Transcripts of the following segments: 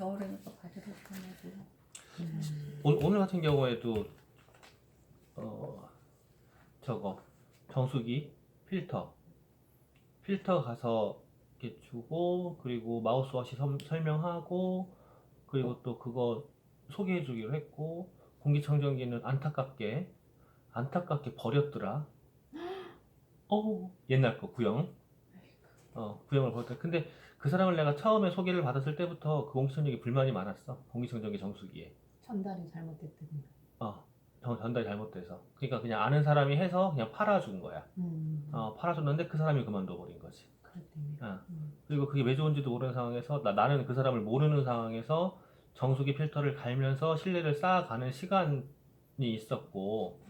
겨울이니까 바지를 입어야지. 오늘 같은 경우에도 저거 정수기 필터 가서 이렇게 주고, 그리고 마우스워시 설명하고, 그리고 또 그거 소개해 주기로 했고, 공기청정기는 안타깝게 버렸더라. 옛날 거 구형. 구형을 버렸다. 근데 그 사람을 내가 처음에 소개를 받았을 때부터 그 공기청정기 불만이 많았어. 공기청정기 정수기에. 전달이 잘못됐더니. 전달이 잘못돼서. 그러니까 그냥 아는 사람이 해서 그냥 팔아준 거야. 팔아줬는데 그 사람이 그만둬 버린 거지. 그랬더니. 그리고 그게 왜 좋은지도 모르는 상황에서 나는 그 사람을 모르는 상황에서 정수기 필터를 갈면서 신뢰를 쌓아가는 시간이 있었고,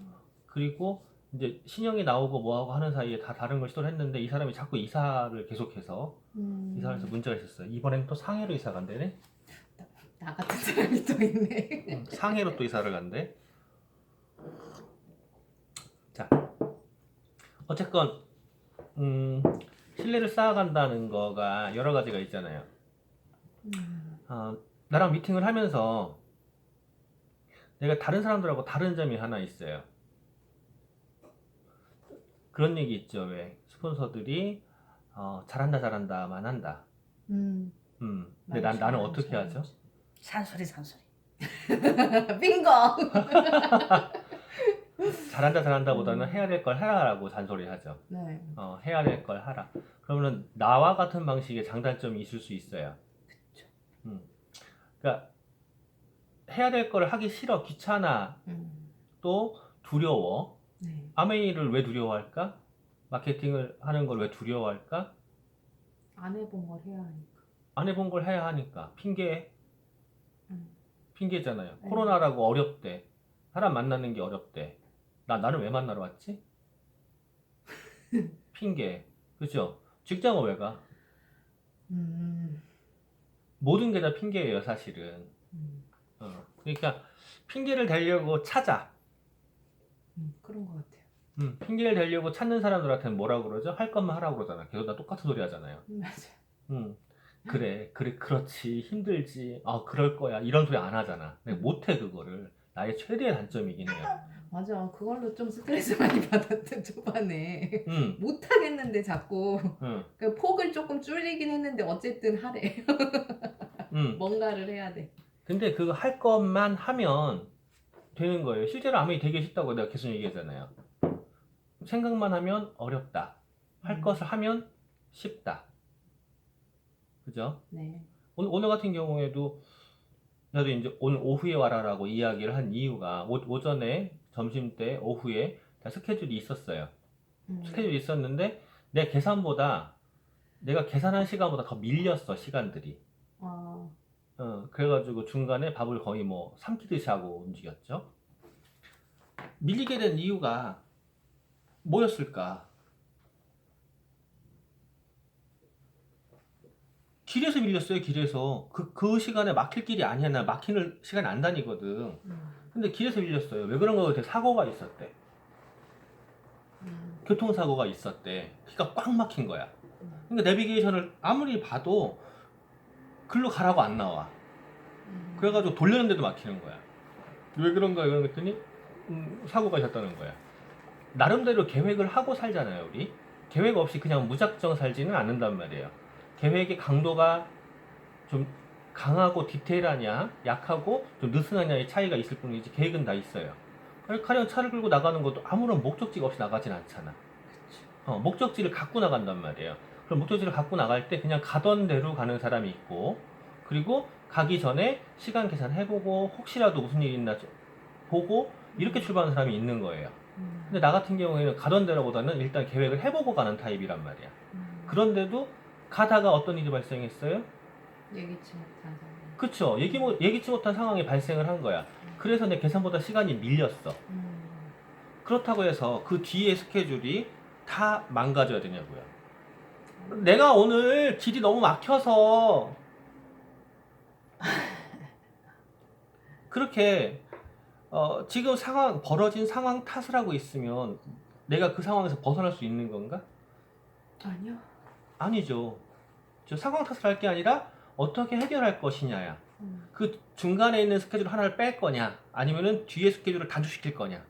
그리고 이제 신형이 나오고 뭐하고 하는 사이에 다 다른 걸 시도를 했는데 이 사람이 자꾸 이사를 계속해서 이사를 해서 문제가 있었어요. 이번엔 또 상해로 이사 간대네. 나 같은 사람이 또 있네. 상해로 또 이사를 간대. 자, 어쨌건 신뢰를 쌓아간다는 거가 여러 가지가 있잖아요. 나랑 미팅을 하면서 내가 다른 사람들하고 다른 점이 하나 있어요. 그런 얘기 있죠. 왜 스폰서들이 잘한다만 한다. 근데 나는 어떻게 하죠? 산소리. 빙고. 잘한다보다는 해야 될 걸 하라라고 잔소리 하죠. 네. 해야 될 걸 하라. 그러면은 나와 같은 방식의 장단점이 있을 수 있어요. 그쵸. 그러니까 해야 될 걸 하기 싫어, 귀찮아, 또 두려워. 네. 아메이를 왜 두려워할까? 마케팅을 하는 걸 왜 두려워할까? 안 해본 걸 해야 하니까. 안 해본 걸 해야 하니까. 핑계잖아요. 네. 코로나라고 어렵대. 사람 만나는 게 어렵대. 나는 왜 만나러 왔지? 핑계. 그죠? 직장은 왜 가? 모든 게 다 핑계예요, 사실은. 그러니까 핑계를 대려고 찾아. 그런 것 같아요. 핑계를 대려고 찾는 사람들한테는 뭐라고 그러죠? 할 것만 하라고 그러잖아. 계속 다 똑같은 소리 하잖아요. 맞아요. 그렇지, 힘들지, 그럴 거야, 이런 소리 안 하잖아. 내가 못해, 그거를. 나의 최대의 단점이긴 해요. 맞아. 그걸로 좀 스트레스 많이 받았던 초반에. 응, 못하겠는데 자꾸 응, 그 폭을 조금 줄이긴 했는데 어쨌든 하래. 응. 뭔가를 해야 돼. 근데 그거 할 것만 하면 되는 거예요. 실제로 아무리 되게 쉽다고 내가 계속 얘기하잖아요. 생각만 하면 어렵다. 할 것을 하면 쉽다. 그죠? 네. 오늘 같은 경우에도 나도 이제 오늘 오후에 와라라고 이야기를 한 이유가 오전에, 점심때, 오후에 다 스케줄이 있었어요. 스케줄이 있었는데 내 계산보다 내가 계산한 시간보다 더 밀렸어, 시간들이. 그래가지고 중간에 밥을 거의 뭐 삼키듯이 하고 움직였죠. 밀리게 된 이유가 뭐였을까? 길에서 밀렸어요, 길에서. 그 시간에 막힐 길이 아니야. 나 막히는 시간에 안 다니거든. 근데 길에서 밀렸어요. 왜 그런 거 같아? 사고가 있었대. 교통사고가 있었대. 그러니까 꽉 막힌 거야. 그러니까 내비게이션을 아무리 봐도 글로 가라고 안 나와. 그래가지고 돌렸는데도 막히는 거야. 왜 그런가 그랬더니 사고가 있었다는 거야. 나름대로 계획을 하고 살잖아요, 우리. 계획 없이 그냥 무작정 살지는 않는단 말이에요. 계획의 강도가 좀 강하고 디테일하냐, 약하고 좀 느슨하냐의 차이가 있을 뿐이지 계획은 다 있어요. 가령 차를 끌고 나가는 것도 아무런 목적지가 없이 나가진 않잖아. 목적지를 갖고 나간단 말이에요. 그럼 목적지를 갖고 나갈 때 그냥 가던 대로 가는 사람이 있고, 그리고 가기 전에 시간 계산해보고 혹시라도 무슨 일이 있나 보고 이렇게 출발하는 사람이 있는 거예요. 근데 나 같은 경우에는 가던 대로보다는 일단 계획을 해보고 가는 타입이란 말이야. 그런데도 가다가 어떤 일이 발생했어요? 예기치 못한 상황. 그쵸. 예기치 못한 상황이 발생을 한 거야. 그래서 내 계산보다 시간이 밀렸어. 그렇다고 해서 그 뒤에 스케줄이 다 망가져야 되냐고요. 내가 오늘 길이 너무 막혀서 그렇게 지금 벌어진 상황 탓을 하고 있으면 내가 그 상황에서 벗어날 수 있는 건가? 아니요. 아니죠. 저 상황 탓을 할 게 아니라 어떻게 해결할 것이냐야. 그 중간에 있는 스케줄 하나를 뺄 거냐 아니면은 뒤에 스케줄을 단축시킬 거냐.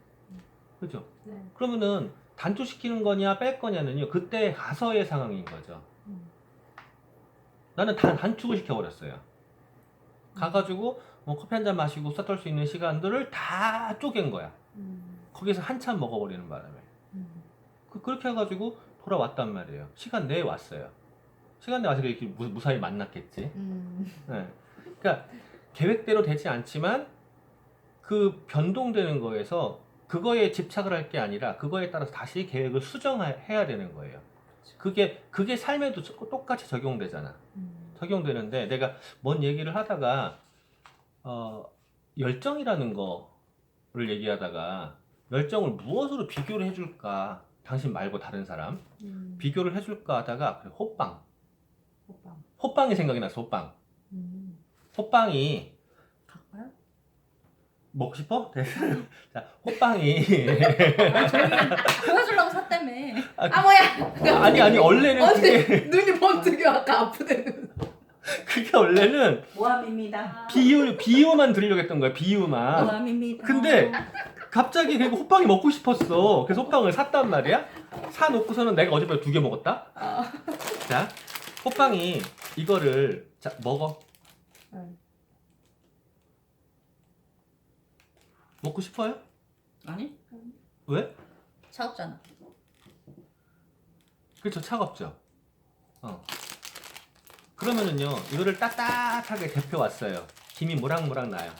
그죠? 네. 그러면은 단축시키는 거냐 뺄 거냐는요 그때 가서의 상황인 거죠. 나는 단축을 시켜버렸어요. 가가지고 뭐 커피 한 잔 마시고 수다 떨 수 있는 시간들을 다 쪼갠 거야. 거기서 한참 먹어버리는 바람에 그렇게 해가지고 돌아왔단 말이에요. 시간 내에 왔어요. 시간 내에 와서 이렇게 무사히 만났겠지. 네. 그러니까 계획대로 되지 않지만 그 변동되는 거에서 그거에 집착을 할 게 아니라 그거에 따라서 다시 계획을 수정해야 되는 거예요. 그게 삶에도 똑같이 적용되잖아. 적용되는데 내가 뭔 얘기를 하다가 열정이라는 거를 얘기하다가 열정을 무엇으로 비교를 해줄까? 당신 말고 다른 사람 비교를 해줄까 하다가 그래, 호빵이 생각이 났어. 호빵이 갈까요? 먹고 싶어? 자, 호빵이 보여주려고 샀다며. 아, 뭐야? 아니 원래는 그게 눈이 번뜩여 아까 아프대는. 그게 원래는 모함입니다. 비유만 드리려고 했던 거야. 비유만. 모함입니다. 근데 갑자기 그리고 호빵이 먹고 싶었어. 그래서 호빵을 샀단 말이야. 사놓고서는 내가 어젯밤에 2개 먹었다. 자, 호빵이 이거를 자 먹어. 먹고 싶어요? 아니? 왜? 차갑잖아. 그렇죠. 차갑죠. 그러면은요 이거를 따뜻하게 데펴 왔어요. 김이 모락모락 나요.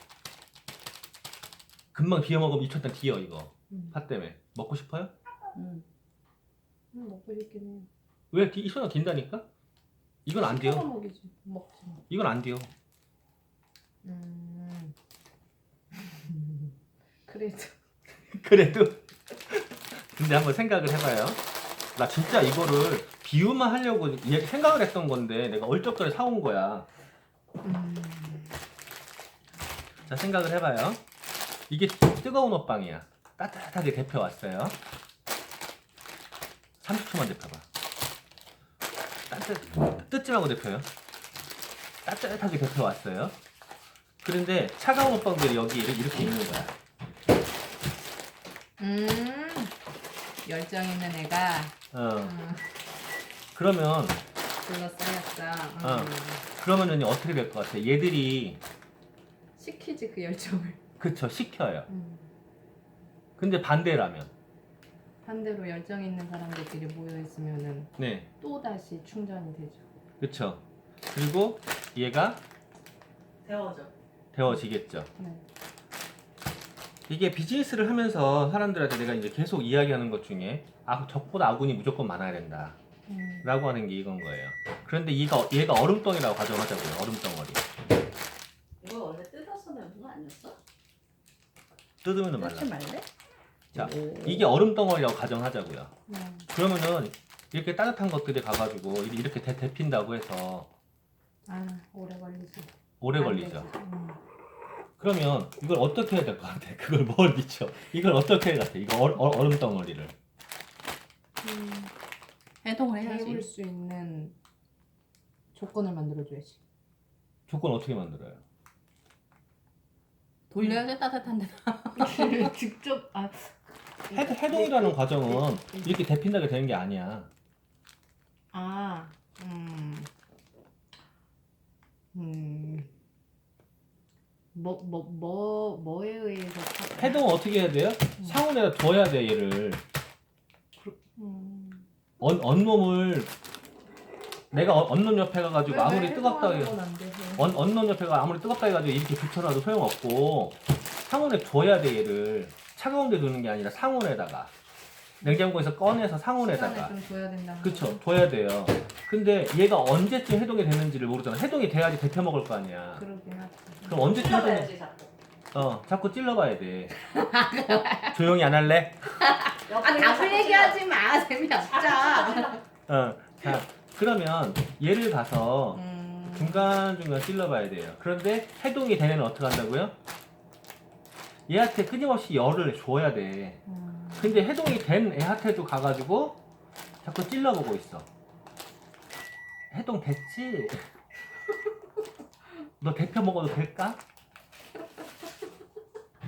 금방 비워 먹으면 이쳤단 뒤어 이거. 팥 때문에 먹고 싶어요? 먹고 싶긴 해. 왜? 이 손이 긴다니까? 이건 안 돼요. 먹이지. 먹지. 이건 안 돼요. 그래도. 그래도 근데 한번 생각을 해봐요. 나 진짜 이거를 비유만 하려고 생각을 했던 건데 내가 얼쩍결에 사온 거야. 자, 생각을 해봐요. 이게 뜨거운 호빵이야. 따뜻하게 데펴왔어요. 30초만 데펴봐. 뜯지 말고 데펴요. 따뜻하게 데펴왔어요. 그런데 차가운 호빵들이 여기 이렇게 있는 거야. 열정 있는 애가 그러면 둘러싸였어. 그러면은 어떻게 될 것 같아? 얘들이 시키지 그 열정을. 그쵸 시켜요. 근데 반대라면 반대로 열정 있는 사람들끼리 모여 있으면은 네 또 다시 충전이 되죠. 그쵸. 그리고 얘가 데워져. 데워지겠죠. 네. 이게 비즈니스를 하면서 사람들한테 내가 이제 계속 이야기하는 것 중에 적보다 아군이 무조건 많아야 된다 라고 하는 게 이건 거예요. 그런데 얘가 얼음덩이라고 가정하자고요. 얼음덩어리. 이거 원래 뜯어서 내는 거 아니었어? 뜯으면 뜯지 말라. 말래? 자, 이게 얼음덩어리라고 가정하자고요. 네. 그러면은 이렇게 따뜻한 것들이 가가지고 이렇게 데핀다고 해서 오래 걸리지. 오래 안 걸리죠. 되지. 그러면 이걸 어떻게 해야 될 것 같아? 그걸 뭘 미쳐? 이걸 어떻게 해야 될 것 같아? 이거 얼음 덩어리를. 해동을 데울 해야지. 수 있는 조건을 만들어줘야지. 조건 어떻게 만들어요? 돌려야지 따뜻한 데다. 직접 해동이라는 과정은 이렇게 데핀다게 되는 게 아니야. 뭐에 의해서 해동은 어떻게 해야 돼요? 상온에다 둬야 돼 얘를. 언놈을 내가 언놈 옆에 가가지고 아무리 뜨겁다 언놈 옆에 가 아무리 뜨겁다 해가지고 이렇게 붙여놔도 소용없고 상온에 둬야 돼 얘를. 차가운 데 두는 게 아니라 상온에다가 냉장고에서 꺼내서 상온에다가 좀 둬야 된다. 그쵸 둬야 돼요. 근데 얘가 언제쯤 해동이 되는지를 모르잖아. 해동이 돼야지 데펴 먹을 거 아니야. 그러긴 하지. 그럼 언제쯤 해동이 찔러봐야지 자꾸. 자꾸 찔러봐야 돼. 조용히 안 할래? 나쁜 얘기하지 마. 재미없자. 자 그러면 얘를 가서 중간중간 찔러봐야 돼요. 그런데 해동이 된 애는 어떻게 한다고요? 얘한테 끊임없이 열을 줘야 돼. 근데 해동이 된 애한테도 가가지고 자꾸 찔러보고 있어. 해동 됐지? 너 대표 먹어도 될까?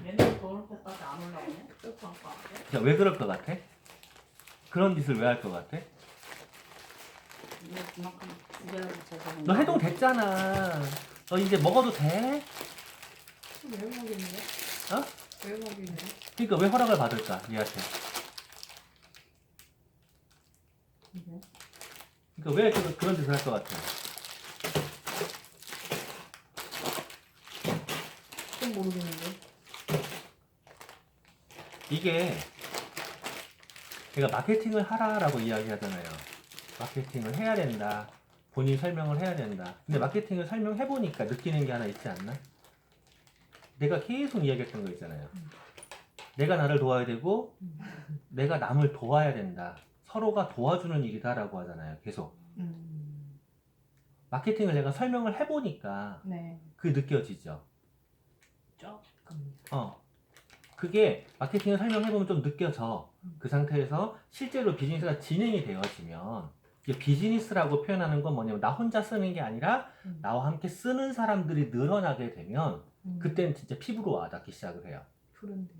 얘네 더울 때까지 안 올라오네? 그렇고 할거 같아? 야, 왜 그럴 것 같아? 그런 짓을 왜 할 것 같아? 이거 그만큼 두개를 붙여서 너 해동됐잖아. 너 이제 먹어도 돼? 왜 먹이는데? 어? 왜 먹이네? 그러니까 왜 허락을 받을까 얘한테? 이게? 그러니까 왜 그런 짓을 할 것 같아? 좀 모르겠는데. 이게 내가 마케팅을 하라라고 이야기하잖아요. 마케팅을 해야 된다. 본인 설명을 해야 된다. 근데 마케팅을 설명해보니까 느끼는 게 하나 있지 않나? 내가 계속 이야기했던 거 있잖아요. 내가 나를 도와야 되고 내가 남을 도와야 된다. 서로가 도와주는 일이다라고 하잖아요. 계속. 마케팅을 내가 설명을 해보니까 네. 그게 느껴지죠. 조금. 그게 마케팅을 설명해보면 좀 느껴져. 그 상태에서 실제로 비즈니스가 진행이 되어지면 이게 비즈니스라고 표현하는 건 뭐냐면 나 혼자 쓰는 게 아니라 나와 함께 쓰는 사람들이 늘어나게 되면 그때는 진짜 피부로 와닿기 시작을 해요. 푸른데.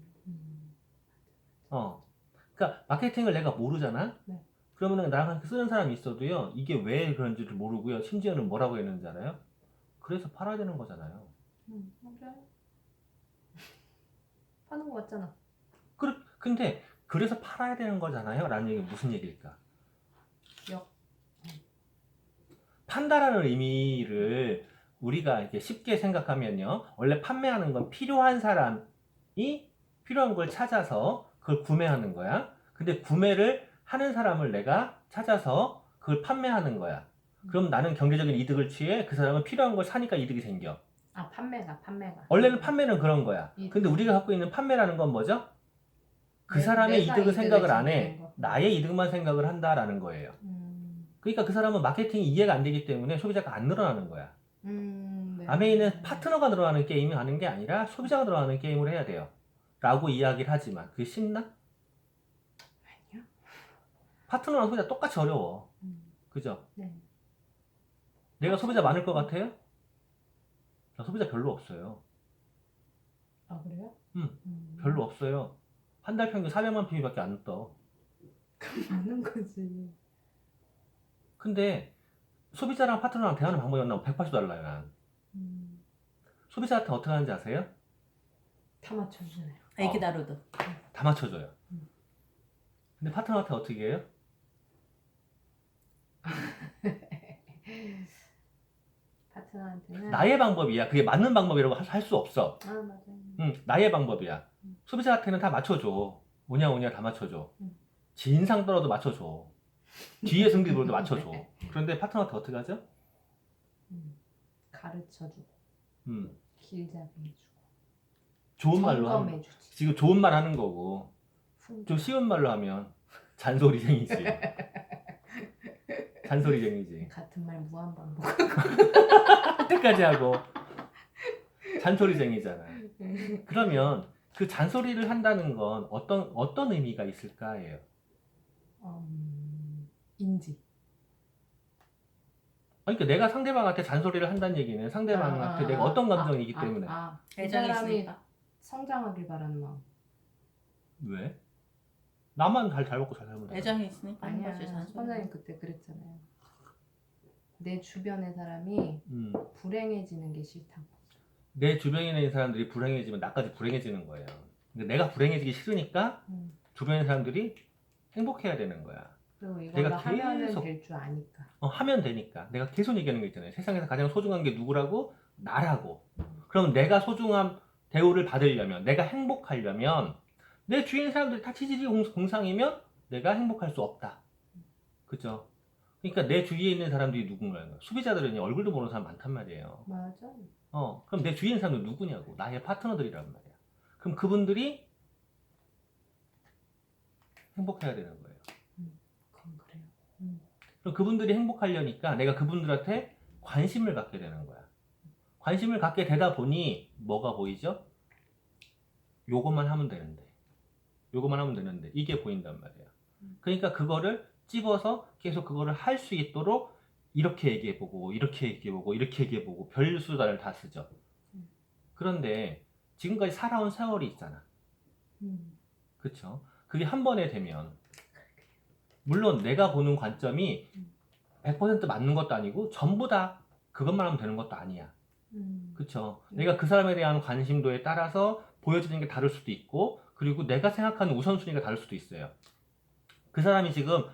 그러니까 마케팅을 내가 모르잖아? 네. 그러면은 나랑 함께 쓰는 사람이 있어도요, 이게 왜 그런지를 모르고요, 심지어는 뭐라고 했는지 알아요? 그래서 팔아야 되는 거잖아요. 그래. 파는 거 같잖아. 근데 그래서 팔아야 되는 거잖아요? 라는 얘기는 무슨 얘기일까? 판다라는 의미를 우리가 이렇게 쉽게 생각하면요, 원래 판매하는 건 필요한 사람이 필요한 걸 찾아서 그걸 구매하는 거야. 근데 구매를 하는 사람을 내가 찾아서 그걸 판매하는 거야. 그럼 나는 경제적인 이득을 취해, 그 사람은 필요한 걸 사니까 이득이 생겨. 아, 판매가. 원래는 판매는 그런 거야. 이득. 근데 우리가 갖고 있는 판매라는 건 뭐죠? 그 내- 사람의 내가 이득을 이득을 생각을 안 챙기는 해. 거. 나의 이득만 생각을 한다라는 거예요. 그러니까 그 사람은 마케팅이 이해가 안 되기 때문에 소비자가 안 늘어나는 거야. 네. 아메이는 파트너가 늘어나는 게임이 하는 게 아니라 소비자가 늘어나는 게임을 해야 돼요. 라고 이야기를 하지만 그게 쉽나? 아니요. 파트너랑 소비자 똑같이 어려워. 그죠? 네. 내가 소비자 많을 것 같아요? 나 소비자 별로 없어요. 아, 그래요? 별로 없어요. 한 달 평균 400만 PB밖에 안 떠. 많은 거지. 근데 소비자랑 파트너랑 대하는 방법이 없나 180도 달라요. 난. 소비자한테 어떻게 하는지 아세요? 다 맞춰주잖아요. 애기 다루도. 다 맞춰줘요. 근데 파트너한테 어떻게 해요? 파트너한테는. 나의 방법이야. 그게 맞는 방법이라고 할 수 없어. 아, 맞아요. 나의 방법이야. 소비자한테는 다 맞춰줘. 오냐 다 맞춰줘. 진상 떨어도 맞춰줘. 뒤에 승비볼도 맞춰줘. 그런데 파트너한테 어떻게 하죠? 가르쳐주고. 길잡이 해주고. 좋은 말로 하는, 점검해주지. 지금 좋은 말 하는 거고, 좀 쉬운 말로 하면 잔소리쟁이지. 잔소리쟁이지. 같은 말 무한반복. 할 때까지 하고 잔소리쟁이잖아. 그러면 그 잔소리를 한다는 건 어떤 의미가 있을까예요? 인지. 그러니까 내가 상대방한테 잔소리를 한다는 얘기는 상대방한테 내가 어떤 감정이기 때문에. 이 애정이 사람이 있으니까. 성장하길 바라는 마음. 왜? 나만 잘 먹고 잘 살면 돼. 애정이 있으니까 하는 거지. 아니야. 선생님 그때 그랬잖아요. 내 주변의 사람이 불행해지는 게 싫다고. 내 주변에 있는 사람들이 불행해지면 나까지 불행해지는 거예요. 근데 내가 불행해지기 싫으니까 주변의 사람들이 행복해야 되는 거야. 그리고 이걸로 내가 하면은 계속- 될 줄 아니까. 하면 되니까. 내가 계속 얘기하는 거 있잖아요. 세상에서 가장 소중한 게 누구라고? 나라고. 그럼 내가 소중한 대우를 받으려면, 내가 행복하려면, 내 주위에 있는 사람들이 다 치질이 공상이면 내가 행복할 수 없다. 그죠? 그러니까 내 주위에 있는 사람들이 누군가요? 소비자들은 얼굴도 모르는 사람 많단 말이에요. 맞아. 그럼 내 주위에 있는 사람들 누구냐고. 나의 파트너들이란 말이야. 그럼 그분들이 행복해야 되는 거예요. 그건 그래요. 그럼 그분들이 행복하려니까 내가 그분들한테 관심을 갖게 되는 거야. 관심을 갖게 되다 보니 뭐가 보이죠? 요것만 하면 되는데. 요것만 하면 되는데. 이게 보인단 말이야. 그러니까 그거를 찝어서 계속 그거를 할 수 있도록 이렇게 얘기해보고 이렇게 얘기해보고 이렇게 얘기해보고 별 수단을 다 쓰죠. 그런데 지금까지 살아온 세월이 있잖아. 그쵸? 그게 한 번에 되면 물론 내가 보는 관점이 100% 맞는 것도 아니고 전부 다 그것만 하면 되는 것도 아니야. 그쵸? 내가 그 사람에 대한 관심도에 따라서 보여지는 게 다를 수도 있고 그리고 내가 생각하는 우선순위가 다를 수도 있어요. 그 사람이 지금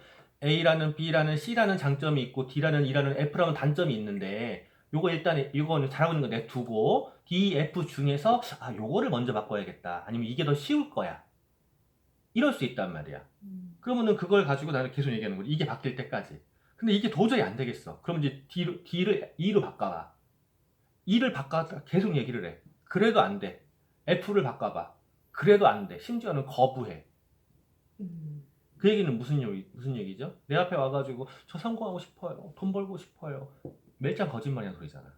A라는 B라는 C라는 장점이 있고 D라는 E라는 F라는 단점이 있는데 요거 일단 이거는 잘하고 있는 거 내두고 D, F 중에서 요거를 먼저 바꿔야겠다. 아니면 이게 더 쉬울 거야. 이럴 수 있단 말이야. 그러면은 그걸 가지고 나는 계속 얘기하는 거지. 이게 바뀔 때까지. 근데 이게 도저히 안 되겠어. 그럼 이제 D를 E로 바꿔봐. E를 바꿔 계속 얘기를 해. 그래도 안 돼. F를 바꿔봐. 그래도 안 돼. 심지어는 거부해. 그 얘기는 무슨 얘기죠? 내 앞에 와가지고 저 성공하고 싶어요. 돈 벌고 싶어요. 멜짱 거짓말이야 소리잖아.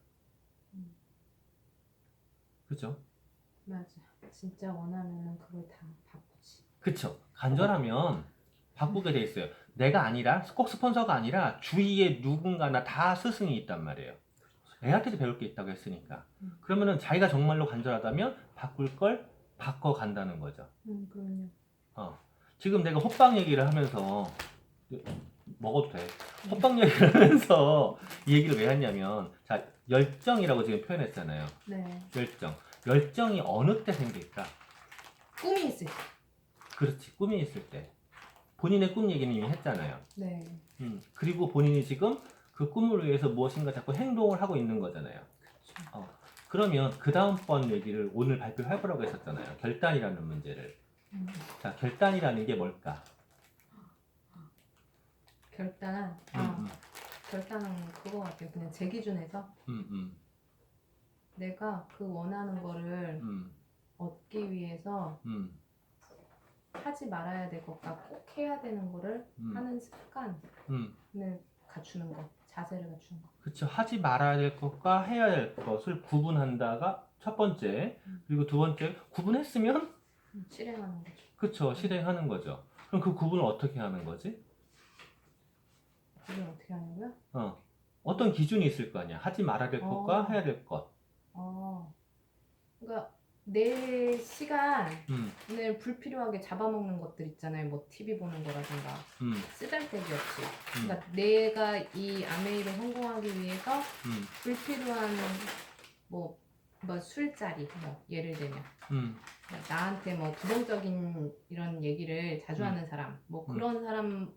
그죠? 맞아. 진짜 원하면은 그걸 다 바꾸지. 그쵸? 간절하면 바꾸게 돼 있어요. 내가 아니라 꼭 스폰서가 아니라 주위에 누군가나 다 스승이 있단 말이에요. 애한테도 배울 게 있다고 했으니까. 그러면은 자기가 정말로 간절하다면 바꿀 걸 바꿔간다는 거죠. 그럼요. 지금 내가 호빵 얘기를 하면서 먹어도 돼. 호빵 얘기를 하면서 이 얘기를 왜 했냐면 자 열정이라고 지금 표현했잖아요. 네. 열정이 어느 때 생길까? 꿈이 있을 때. 그렇지, 꿈이 있을 때. 본인의 꿈 얘기는 이미 했잖아요. 네. 그리고 본인이 지금 그 꿈을 위해서 무엇인가 자꾸 행동을 하고 있는 거잖아요. 그렇죠. 그러면 그 다음번 얘기를 오늘 발표해보라고 했었잖아요. 결단이라는 문제를. 자, 결단이라는 게 뭘까? 결단은 결단은 그거 같아요. 그냥 제 기준에서 내가 그 원하는 거를 얻기 위해서 하지 말아야 될 것과 꼭 해야 되는 거를 하는 습관을 갖추는 거, 자세를 갖추는 거. 그쵸. 하지 말아야 될 것과 해야 될 것을 구분한다가 첫 번째. 그리고 두 번째, 구분했으면 실행하는 거죠. 그쵸. 실행하는 거죠. 그럼 그 구분을 어떻게 하는 거지? 그게 어떻게 하냐고요? 어떤 기준이 있을 거 아니야. 하지 말아야 될 것과 해야 될 것. 그러니까 내 시간을 불필요하게 잡아먹는 것들 있잖아요. 뭐 TV 보는 거라든가 쓰잘데기 없이. 그러니까 내가 이 아메이를 성공하기 위해서 불필요한 뭐 술자리 뭐 예를 들면 나한테 뭐 부정적인 이런 얘기를 자주 하는 사람 뭐 그런 사람은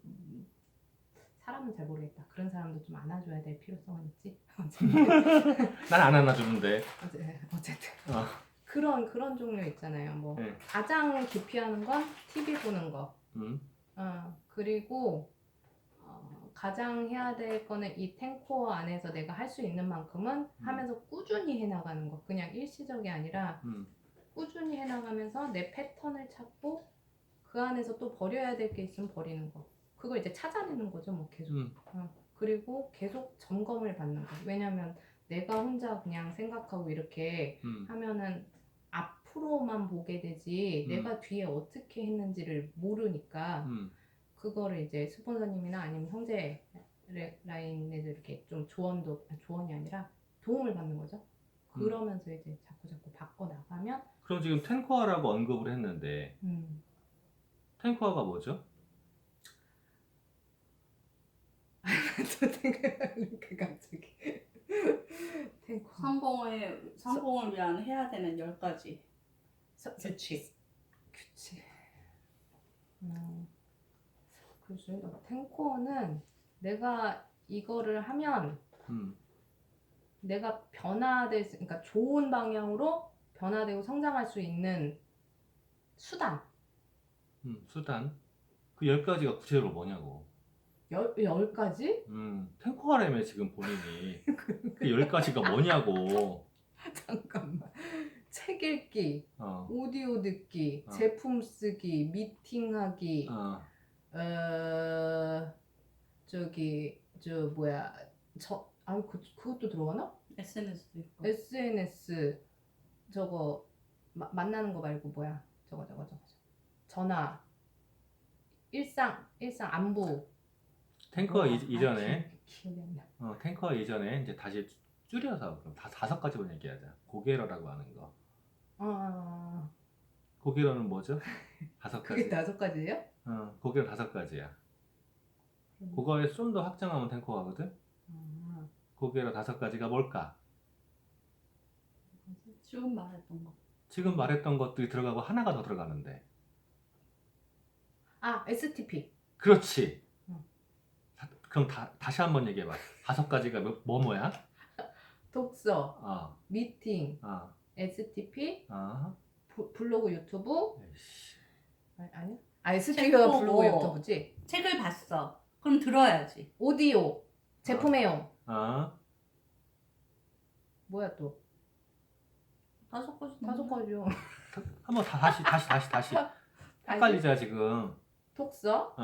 잘 모르겠다. 그런 사람도 좀 안아줘야 될 필요성은 있지. 난 안 안아주는데. 어쨌든 그런 종류 있잖아요. 뭐 가장 기피하는 건 TV 보는 거. 그리고 가장 해야 될 거는 이 탱코어 안에서 내가 할 수 있는 만큼은 하면서 꾸준히 해나가는 거. 그냥 일시적이 아니라 꾸준히 해나가면서 내 패턴을 찾고 그 안에서 또 버려야 될 게 있으면 버리는 거. 그걸 이제 찾아내는 거죠, 뭐 계속. 그리고 계속 점검을 받는 거. 왜냐면 내가 혼자 그냥 생각하고 이렇게 하면은 앞으로만 보게 되지 내가 뒤에 어떻게 했는지를 모르니까 그거를 이제 스폰서님이나 아니면 형제 라인에서 이렇게 좀 조언이 아니라 도움을 받는 거죠. 그러면서 이제 자꾸 바꿔 나가면. 그럼 지금 텐코어라고 언급을 했는데 텐코어가 뭐죠? 저 생각하니까 갑자기 탱코어. 성공을 위한 해야 되는 10가지 규칙. 그래서 탱코어는 내가 이거를 하면 내가 그러니까 좋은 방향으로 변화되고 성장할 수 있는 수단. 수단. 그 10가지가 구체적으로 뭐냐고. 10가지? 탱코어라며 지금 본인이. 그 10가지가 뭐냐고. 잠깐만. 책 읽기, 오디오 듣기, 제품 쓰기, 미팅하기, 그것도 들어가나? SNS도 있고. SNS 저거 만나는 거 말고 뭐야? 저거. 전화, 일상 안부. 탱커 이전에 기억이 안 나. 탱커 예전에 이제 다시 줄여서 그럼 다 5가지만 얘기하자. 고게러라고 하는 거. 고게러는 뭐죠? 5가지. 그게 5가지예요? 고게러 5가지야. 그거에 좀 더 확장하면 탱커가거든. 고게러 5가지가 뭘까? 지금 말했던 거. 지금 말했던 것들이 들어가고 하나가 더 들어가는데. STP. 그렇지. 응. 그럼 다시 한번 얘기해봐. 5가지가 뭐야? 독서, 미팅, 어. STP, 어. 블로그, 유튜브. 에이씨. 아니야? 책 STP가 보고. 블로그, 유튜브지. 책을 봤어. 그럼 들어야지. 오디오, 제품 애용. 어. 뭐야 또? 5가지. 5가지요. 한번 다시. 헷갈리자 지금. 독서.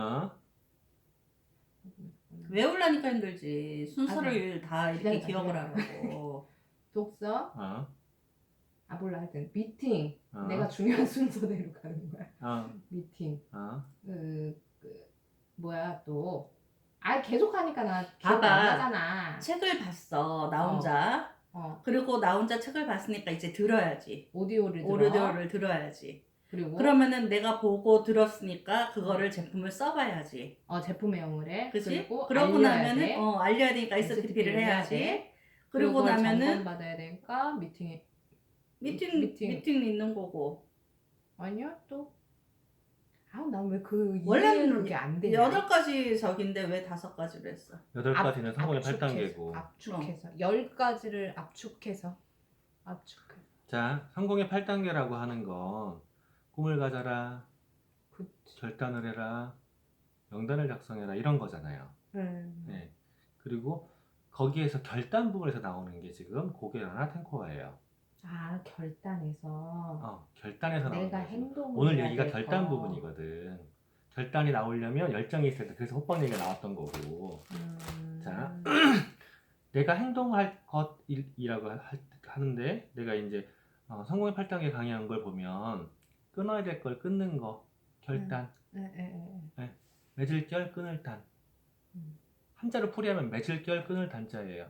외우려니까 힘들지. 순서를 아니, 다 이렇게 기다려봐, 기억을 기다려봐. 하라고. 독서. 몰라 하여튼 미팅. 어. 내가 중요한 순서대로 가는 거야. 어. 미팅. 어. 뭐야 또. 계속 하니까 나 기억 안 봐봐. 나잖아. 책을 봤어. 나 혼자. 그리고 나 혼자 책을 봤으니까 이제 들어야지. 오디오를 들어. 오디오를 들어야지. 그리고 그러면은 내가 보고 들었으니까 그거를 제품을 써봐야지. 제품 애용을 해. 그치? 그리고 그러고 알려야 나면은 돼. 알려야 되니까 STP를 해야지. 그리고 그걸 나면은 점검 받아야 되니까 미팅에 미팅 있는 거고. 아니야 또. 난 왜 그 원래는 그게 안 되냐? 8가지 적인데 왜 5가지로 했어? 8가지는 성공의 8단계고. 압축해서 10가지를 압축해서. 자, 성공의 8단계라고 하는 건 꿈을 가져라, 결단을 해라, 명단을 작성해라 이런 거잖아요. 네. 그리고 거기에서 결단 부분에서 나오는 게 지금 고게러나 탱코어예요. 결단해서. 결단해서 나오는 내가 거지. 행동을 오늘 해야 얘기가 될 결단 거. 부분이거든. 결단이 나오려면 열정이 있어야 돼. 그래서 호빵 얘기가 나왔던 거고. 자, 내가 행동할 것이라고 하는데 내가 이제 성공의 8단계 강의한 걸 보면 끊어야 될 걸 끊는 거, 결단. 네. 맺을 결 끊을 단. 한자로 풀이하면 맺을 결 끊을 단자예요.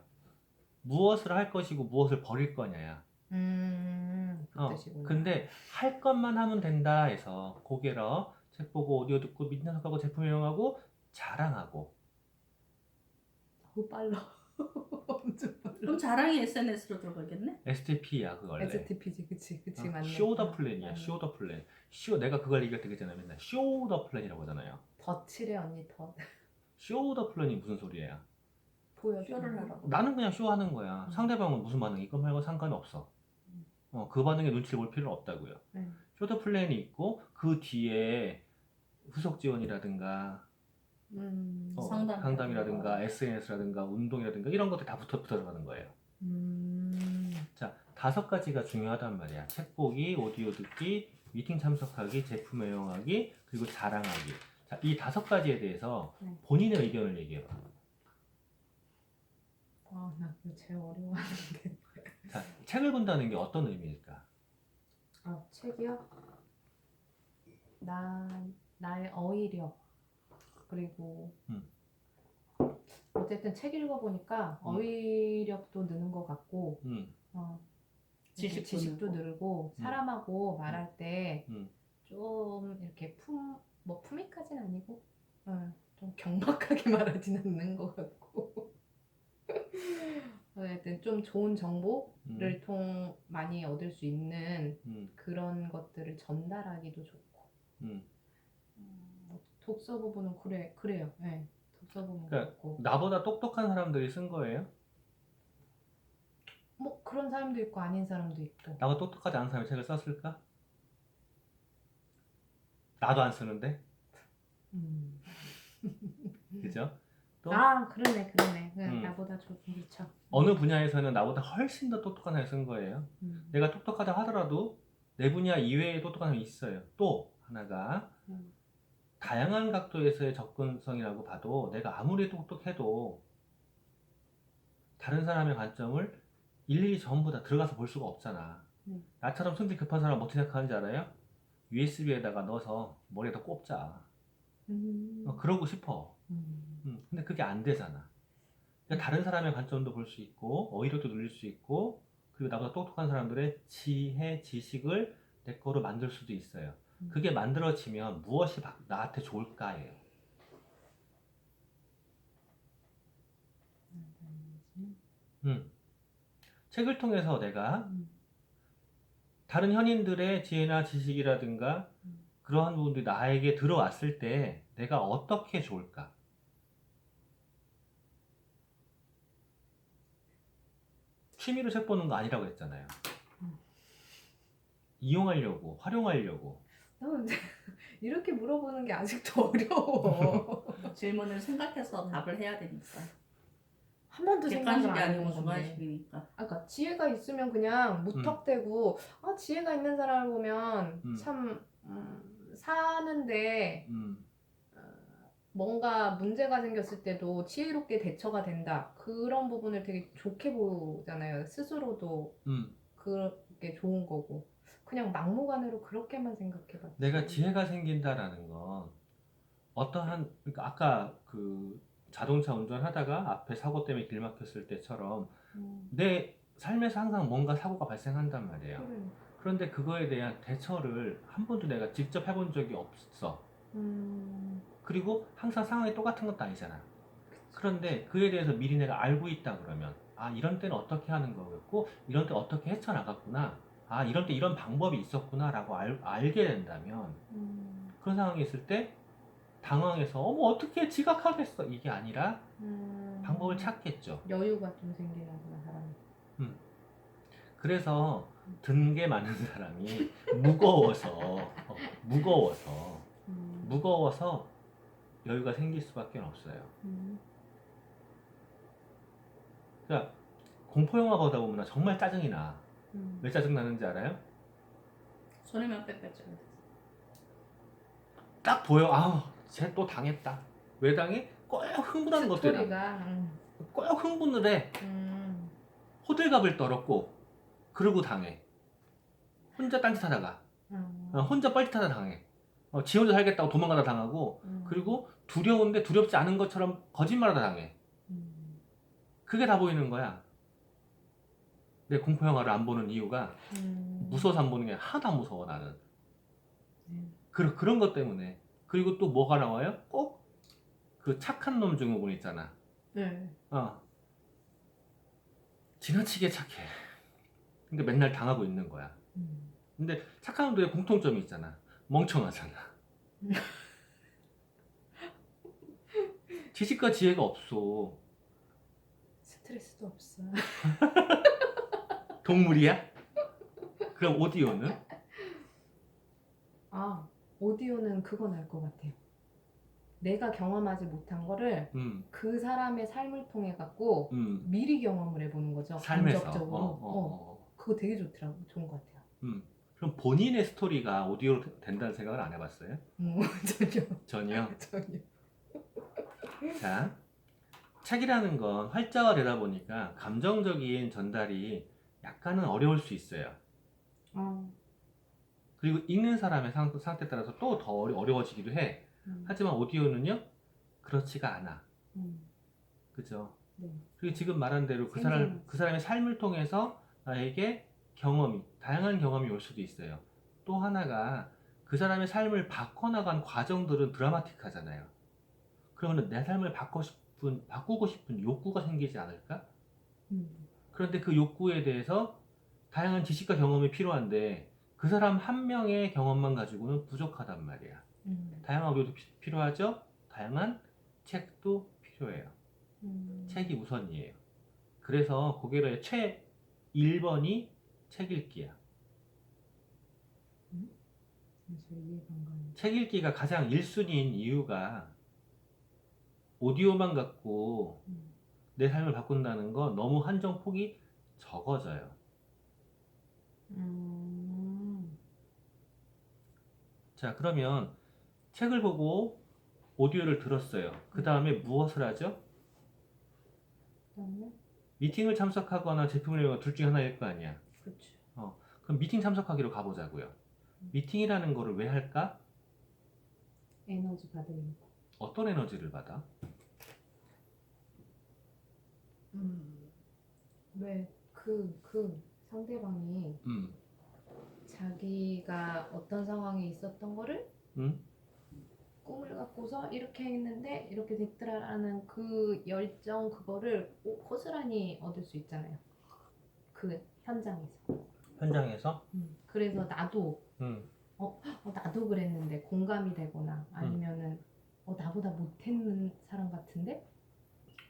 무엇을 할 것이고 무엇을 버릴 거냐야. 그 뜻이구나. 근데 할 것만 하면 된다 해서 고게러, 책 보고 오디오 듣고 미팅 참석하고 제품 이용하고 자랑하고. 너무 빨라. 엄청 빨라. 그럼 자랑이 SNS로 들어가겠네? STP야 그거 원래. STP지 그치 맞네. 쇼더 플랜이야. 쇼더 플랜. 내가 그걸 얘기할 때 그랬잖아 맨날. 쇼더 플랜이라고 하잖아요. 덧칠해 언니 덧. 쇼더 플랜이 무슨 소리야? 보여줘. 쇼를 하라고. 나는 그냥 쇼하는 거야. 상대방은 무슨 반응이 있건 말건 상관없어. 그 반응에 눈치를 볼 필요는 없다고요. 쇼더 플랜이 있고 그 뒤에 후속 지원이라든가 상담이라든가 SNS라든가 운동이라든가 이런 것들 다 붙어 들어가는 거예요. 자, 5가지가 중요하단 말이야. 책 보기, 오디오 듣기, 미팅 참석하기, 제품 애용하기, 그리고 자랑하기. 자, 이 5가지에 대해서 본인의 의견을 얘기해봐. 나 그거 제일 어려워하는데. 자, 책을 본다는 게 어떤 의미일까? 책이요? 나의 어휘력 그리고 어쨌든 책 읽어보니까 어휘력도 느는 것 같고 지식도 늘고 사람하고 말할 때 좀 이렇게 품위까지는 아니고 좀 경박하게 말하진 않는 것 같고 어쨌든 좀 좋은 정보를 많이 얻을 수 있는 그런 것들을 전달하기도 좋고 독서 부분은 그래요. 네, 독서 부분 그렇고 나보다 똑똑한 사람들이 쓴 거예요? 뭐 그런 사람도 있고 아닌 사람도 있고. 나보다 똑똑하지 않은 사람이 책을 썼을까? 나도 안 쓰는데. 그죠? 또 그러네. 나보다 좀 그렇죠. 어느 분야에서는 나보다 훨씬 더 똑똑한 사람이 쓴 거예요. 내가 똑똑하다 하더라도 내 분야 이외에 똑똑한 사람이 있어요. 또 하나가 다양한 각도에서의 접근성이라고 봐도 내가 아무리 똑똑해도 다른 사람의 관점을 일일이 전부 다 들어가서 볼 수가 없잖아. 나처럼 성질 급한 사람 어떻게 생각하는지 알아요? USB에다가 넣어서 머리에다 꼽자. 그러고 싶어. 근데 그게 안 되잖아. 그러니까 다른 사람의 관점도 볼 수 있고 어휘력도 늘릴 수 있고 그리고 나보다 똑똑한 사람들의 지혜, 지식을 내 거로 만들 수도 있어요. 그게 만들어지면 무엇이 나한테 좋을까예요. 책을 통해서 내가 다른 현인들의 지혜나 지식이라든가 그러한 부분들이 나에게 들어왔을 때 내가 어떻게 좋을까? 취미로 책 보는 거 아니라고 했잖아요. 이용하려고, 활용하려고. 이렇게 물어보는 게 아직도 어려워. 질문을 생각해서 답을 해야 되니까. 한 번도 생각을 객관식이 안 아니고 해본 건데. 주관식이니까. 아까 지혜가 있으면 그냥 무턱대고 지혜가 있는 사람을 보면 참 사는데 뭔가 문제가 생겼을 때도 지혜롭게 대처가 된다. 그런 부분을 되게 좋게 보잖아요. 스스로도 그게 좋은 거고. 그냥 막무가내로 그렇게만 생각해봤지. 내가 지혜가 생긴다라는 건 어떠한 그러니까 아까 그 자동차 운전하다가 앞에 사고 때문에 길 막혔을 때처럼 내 삶에서 항상 뭔가 사고가 발생한단 말이에요. 그래. 그런데 그거에 대한 대처를 한 번도 내가 직접 해본 적이 없어. 그리고 항상 상황이 똑같은 것도 아니잖아. 그런데 그에 대해서 미리 내가 알고 있다 그러면 이런 때는 어떻게 하는 거였고 이런 때 어떻게 헤쳐나갔구나. 이런 때 이런 방법이 있었구나 라고 알게 된다면 그런 상황이 있을 때 당황해서 어떻게 지각하겠어 이게 아니라 방법을 찾겠죠. 여유가 좀 생기는구나 사람이. 그래서 든 게 많은 사람이 무거워서 여유가 생길 수밖에 없어요. 그러니까 공포 영화 보다 보면 나 정말 짜증이 나. 왜 짜증 나는지 알아요? 손해면 빽빽해져. 딱 보여. 쟤 또 당했다. 왜 당해? 꼭 흥분하는 것들이 스토리가. 꼭 흥분을 해. 호들갑을 떨었고 그러고 당해. 혼자 딴짓하다가 혼자 뻘짓하다 당해. 지 혼자 살겠다고 도망가다 당하고 그리고 두려운데 두렵지 않은 것처럼 거짓말하다 당해. 그게 다 보이는 거야. 내 공포 영화를 안 보는 이유가 무서워서 안 보는 게 하나도 안 무서워 나는. 그런 것 때문에. 그리고 또 뭐가 나와요? 꼭 그 착한 놈 증후군 있잖아. 네. 지나치게 착해. 근데 맨날 당하고 있는 거야. 근데 착한 놈들의 공통점이 있잖아. 멍청하잖아. 지식과 지혜가 없어. 스트레스도 없어. 동물이야? 그럼 오디오는? 오디오는 그건 알 것 같아요. 내가 경험하지 못한 거를 그 사람의 삶을 통해 갖고 미리 경험을 해보는 거죠. 삶에서. 간접적으로. 그거 되게 좋은 것 같아요. 그럼 본인의 스토리가 오디오로 된다는 생각을 안 해봤어요? 전혀. 전혀? 자, 책이라는 건 활자화되다 보니까 감정적인 전달이 약간은 어려울 수 있어요. 그리고 읽는 사람의 상태에 따라서 또 더 어려워지기도 해. 하지만 오디오는요 그렇지가 않아. 그죠? 네. 그리고 지금 말한 대로 그 사람의 삶을 통해서 나에게 다양한 경험이 올 수도 있어요. 또 하나가 그 사람의 삶을 바꿔나간 과정들은 드라마틱하잖아요. 그러면 내 삶을 바꾸고 싶은 욕구가 생기지 않을까? 그런데 그 욕구에 대해서 다양한 지식과 경험이 필요한데 그 사람 한 명의 경험만 가지고는 부족하단 말이야. 다양한 오디오도 필요하죠? 다양한 책도 필요해요. 책이 우선이에요. 그래서 고개로의 최 1번이 책 읽기야. 책 읽기가 가장 1순위인 이유가 오디오만 갖고 내 삶을 바꾼다는 건 너무 한정폭이 적어져요. 자, 그러면 책을 보고 오디오를 들었어요. 그 다음에 무엇을 하죠? 미팅을 참석하거나 제품을 이용하거나 둘 중에 하나일 거 아니야. 그렇죠. 그럼 미팅 참석하기로 가보자고요. 미팅이라는 거를 왜 할까? 에너지 받으려고. 어떤 에너지를 받아? 왜 상대방이 자기가 어떤 상황에 있었던 거를 꿈을 갖고서 이렇게 했는데 이렇게 됐더라라는 그 열정 그거를 고스란히 얻을 수 있잖아요. 그 현장에서. 그래서 나도 나도 그랬는데 공감이 되거나 아니면은 나보다 못했는 사람 같은데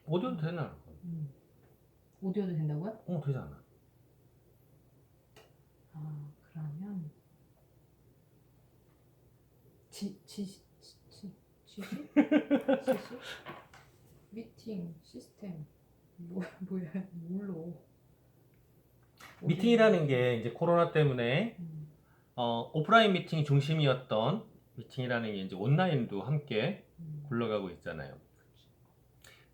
오디오도 되나? 오디오도 된다고요? 되잖아. 그러면 지시? 미팅 시스템 뭐야 뭘로? 미팅이라는 게 이제 코로나 때문에 오프라인 미팅이 중심이었던 미팅이라는 게 이제 온라인도 함께 굴러가고 있잖아요.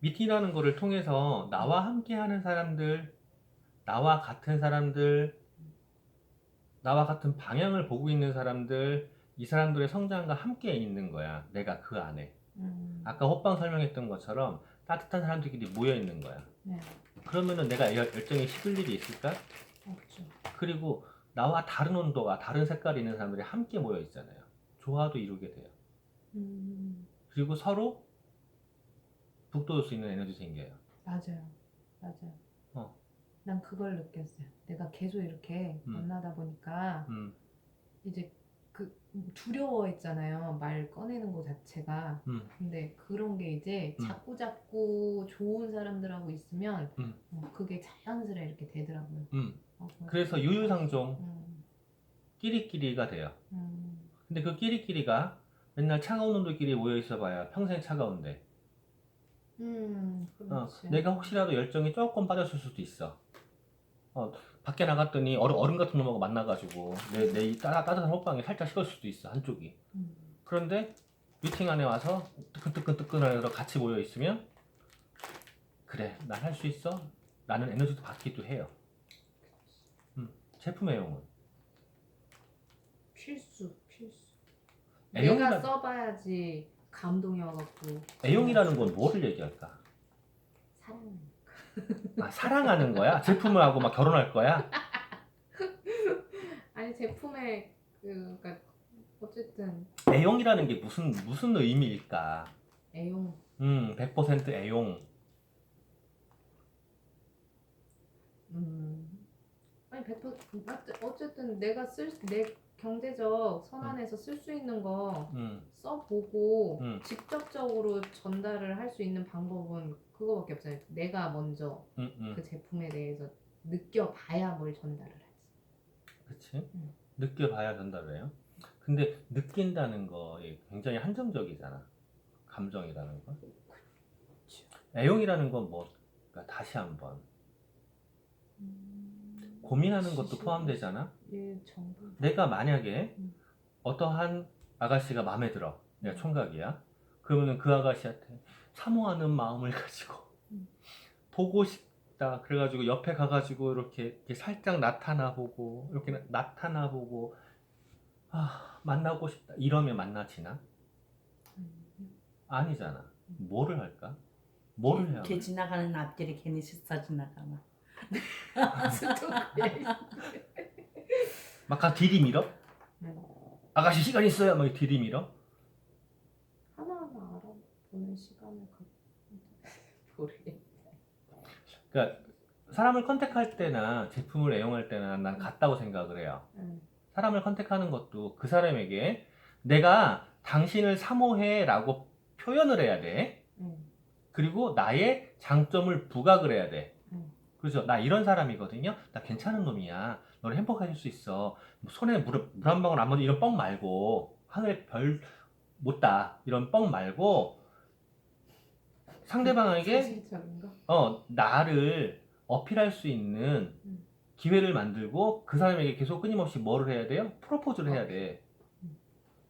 미팅이라는 거를 통해서 나와 함께 하는 사람들, 나와 같은 사람들, 나와 같은 방향을 보고 있는 사람들, 이 사람들의 성장과 함께 있는 거야. 내가 그 안에. 아까 호빵 설명했던 것처럼 따뜻한 사람들끼리 모여 있는 거야. 네. 그러면은 내가 열정이 식을 일이 있을까? 없죠. 그리고 나와 다른 온도가 다른 색깔이 있는 사람들이 함께 모여 있잖아요. 조화도 이루게 돼요. 그리고 서로 북돋을 수 있는 에너지 생겨요. 맞아요. 난 그걸 느꼈어요. 내가 계속 이렇게 만나다 보니까 이제 그 두려워했잖아요. 말 꺼내는 거 자체가. 근데 그런 게 이제 자꾸 좋은 사람들하고 있으면 그게 자연스레 이렇게 되더라고요. 그래서 유유상종 끼리끼리가 돼요. 근데 그 끼리끼리가 맨날 차가운 놈들끼리 모여 있어봐야 평생 차가운데. 그렇지. 내가 혹시라도 열정이 조금 빠졌을 수도 있어. 밖에 나갔더니 얼음 같은 놈하고 만나가지고 내 따뜻한 호빵에 살짝 식을 수도 있어, 한쪽이. 그런데 미팅 안에 와서 뜨끈뜨끈하게 같이 모여 있으면 그래, 난 할 수 있어. 라는 에너지도 받기도 해요. 제품 애용은 필수. 애용이라- 내가 써봐야지 감동이 와갖고. 애용이라는 건 뭐를 얘기할까? 사랑하는. 사랑하는 거야? 제품을 하고 막 결혼할 거야? 아니 제품의 그러니까 어쨌든 애용이라는 게 무슨 의미일까? 애용. 100% 애용. 아니 100% 어쨌든 내가 내 경제적 선안에서 쓸 수 있는 거 써보고 직접적으로 전달을 할 수 있는 방법은 그거밖에 없잖아요. 내가 먼저 그 제품에 대해서 느껴봐야 뭘 전달을 하지. 그치? 느껴봐야 전달을 해요. 근데 느낀다는 거에 굉장히 한정적이잖아. 감정이라는 건. 애용이라는 건 뭐, 그러니까 다시 한번 고민하는 것도 포함되잖아. 정보. 내가 만약에 어떠한 아가씨가 마음에 들어. 내가 총각이야. 그러면 그 아가씨한테 사모하는 마음을 가지고 보고 싶다. 그래가지고 옆에 가가지고 이렇게 살짝 나타나보고 이렇게 나타나보고 만나고 싶다. 이러면 만나지나? 아니잖아. 뭐를 할까? 뭐를 해야 걔 돼? 지나가는 앞길에 괜히 스쳐 지나가나. 막 가서 들이밀어? 아가씨 시간 있어요? 막 들이밀어? 하나하나 알아보는 시간을 모르겠네. 그러니까 사람을 컨택할 때나 제품을 애용할 때나 난 같다고 생각을 해요. 사람을 컨택하는 것도 그 사람에게 내가 당신을 사모해 라고 표현을 해야 돼. 그리고 나의 장점을 부각을 해야 돼. 그렇죠. 나 이런 사람이거든요. 나 괜찮은 놈이야. 너를 행복해질 수 있어. 손에 물 한 방울 안 묻은 이런 뻥 말고 하늘에 별 못 따 이런 뻥 말고 상대방에게 사실적인가? 나를 어필할 수 있는 기회를 만들고 그 사람에게 계속 끊임없이 뭐를 해야 돼요? 프로포즈를 해야 돼.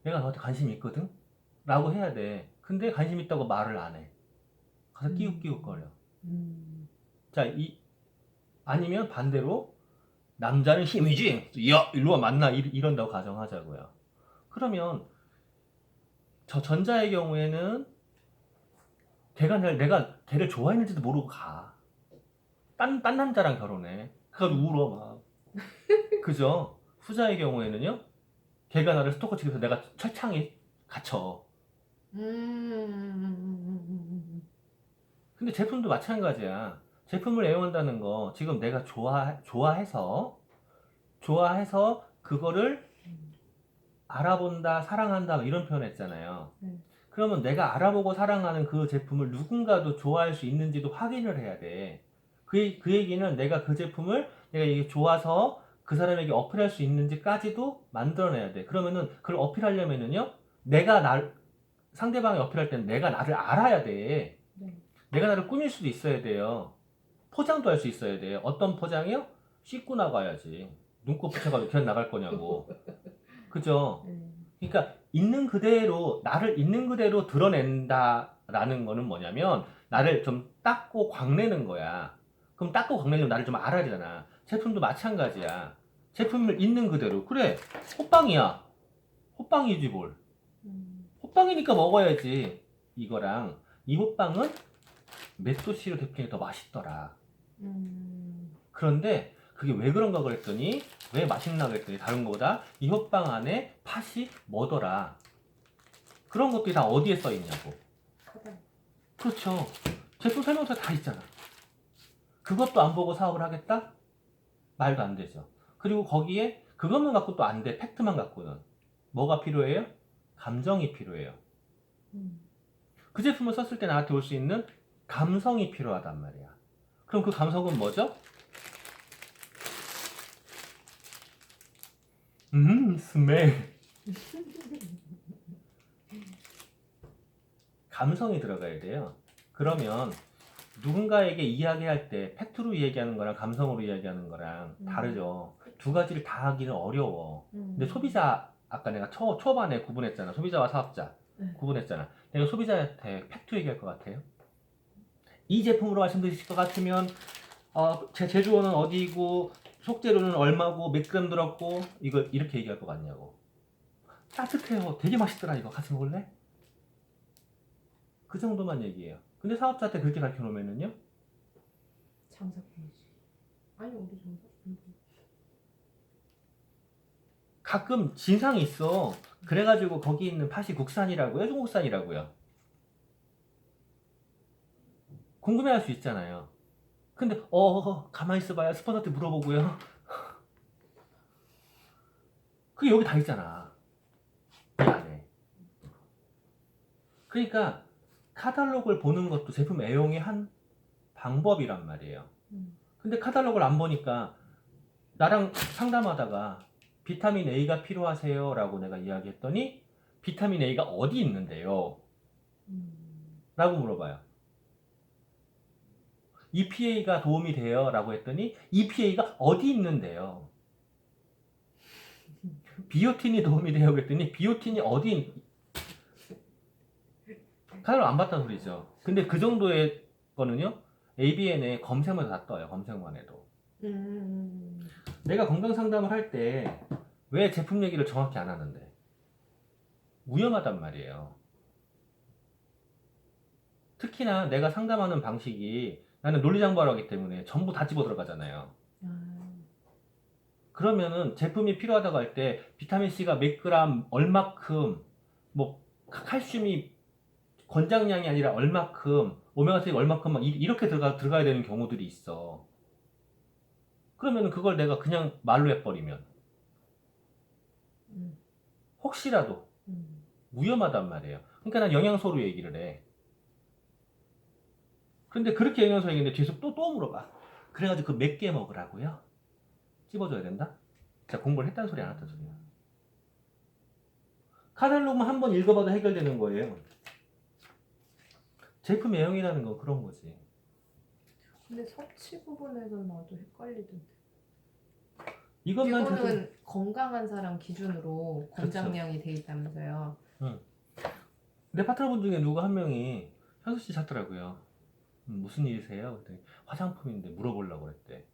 내가 너한테 관심이 있거든? 라고 해야 돼. 근데 관심 있다고 말을 안 해. 가서 끼욱끼욱거려. 자, 아니면 반대로 남자는 힘이지. 야, 일로 와 만나 이런다고 가정하자고요. 그러면 저 전자의 경우에는 내가 걔를 좋아했는지도 모르고 가. 딴 남자랑 결혼해. 그래가지고 울어 막. 그죠? 후자의 경우에는요. 걔가 나를 스토커 치면서 내가 철창에 갇혀. 근데 제품도 마찬가지야. 제품을 애용한다는 거 지금 내가 좋아해서 그거를 알아본다, 사랑한다 뭐 이런 표현 했잖아요. 그러면 내가 알아보고 사랑하는 그 제품을 누군가도 좋아할 수 있는지도 확인을 해야 돼. 그 얘기는 내가 그 제품을 내가 이게 좋아서 그 사람에게 어필할 수 있는지까지도 만들어내야 돼. 그러면은 그걸 어필하려면은요, 상대방이 어필할 때는 내가 나를 알아야 돼. 네. 내가 나를 꾸밀 수도 있어야 돼요. 포장도 할 수 있어야 돼요. 어떤 포장이요? 씻고 나가야지. 눈곱 붙여가지고 그냥 나갈 거냐고. 그죠? 그러니까 있는 그대로 나를 있는 그대로 드러낸다라는 거는 뭐냐면 나를 좀 닦고 광내는 거야. 그럼 닦고 광내려면 나를 좀 알아야 되잖아. 제품도 마찬가지야. 제품을 있는 그대로. 그래, 호빵이야. 호빵이지 뭘. 호빵이니까 먹어야지. 이거랑 이 호빵은 맷도씨로 데피니 더 맛있더라. 그런데 그게 왜 그런가 그랬더니 왜 맛있나 그랬더니 다른 거보다 이 호빵 안에 팥이 뭐더라. 그런 것들이 다 어디에 써 있냐고. 그렇죠. 제품 설명서에 다 있잖아. 그것도 안 보고 사업을 하겠다? 말도 안 되죠. 그리고 거기에 그것만 갖고 또 안 돼. 팩트만 갖고는. 뭐가 필요해요? 감정이 필요해요. 그 제품을 썼을 때 나한테 올 수 있는 감성이 필요하단 말이야. 그럼 그 감성은 뭐죠? 스멜. 감성이 들어가야 돼요. 그러면 누군가에게 이야기할 때 팩트로 이야기하는 거랑 감성으로 이야기하는 거랑 다르죠. 두 가지를 다 하기는 어려워. 근데 소비자, 아까 내가 초반에 구분했잖아. 소비자와 사업자 구분했잖아. 내가 소비자한테 팩트 얘기할 것 같아요. 이 제품으로 말씀드리실 것 같으면 제 제조원은 어디고 속재료는 얼마고 몇 그램 들었고 이거 이렇게 얘기할 것 같냐고. 따뜻해요. 되게 맛있더라. 이거 같이 먹을래? 그 정도만 얘기해요. 근데 사업자한테 그렇게 가르쳐 놓으면은요, 장사꾼이지. 아니 우리 장사꾼. 가끔 진상이 있어. 그래가지고 거기 있는 팥이 국산이라고요? 중국산이라고요? 궁금해할 수 있잖아요. 근데 가만히 있어봐야 스폰서한테 물어보고요. 그게 여기 다 있잖아. 이 안에. 그러니까 카탈로그를 보는 것도 제품 애용의 한 방법이란 말이에요. 근데 카탈로그를 안 보니까 나랑 상담하다가 비타민 A가 필요하세요? 라고 내가 이야기했더니 비타민 A가 어디 있는데요? 라고 물어봐요. EPA가 도움이 돼요? 라고 했더니 EPA가 어디 있는데요? 비오틴이 도움이 돼요? 그랬더니 비오틴이 어디 카탈로그 안 봤다는 소리죠. 근데 그 정도의 거는요, ABN에 검색만 다 떠요. 검색만 해도. 내가 건강 상담을 할 때 왜 제품 얘기를 정확히 안 하는데? 위험하단 말이에요. 특히나 내가 상담하는 방식이 나는 논리장부를 하기 때문에 전부 다 집어 들어가잖아요. 그러면은 제품이 필요하다고 할 때 비타민C가 몇 그램, 얼마큼, 뭐 칼슘이 권장량이 아니라 얼마큼, 오메가3가 얼마큼 막 이렇게 들어가야 되는 경우들이 있어. 그러면은 그걸 내가 그냥 말로 해버리면 혹시라도 위험하단 말이에요. 그러니까 난 영양소로 얘기를 해. 근데 그렇게 영양소 얘기했는데 뒤에서 또 물어봐. 그래가지고 그 몇 개 먹으라고요? 찝어줘야 된다? 제가 공부를 했다는 소리 안 했다는 소리야. 카탈로그만 한 번 읽어봐도 해결되는 거예요. 제품 애용이라는 건 그런 거지. 근데 섭취 부분에서 나도 헷갈리던데. 이것만 이거는 건강한 사람 기준으로 권장량이 돼 있다면서요. 내 파트너분 중에 누구 한 명이 현수 씨 찾더라고요. 무슨 일이세요? 그랬더니 화장품인데 물어보려고 그랬대.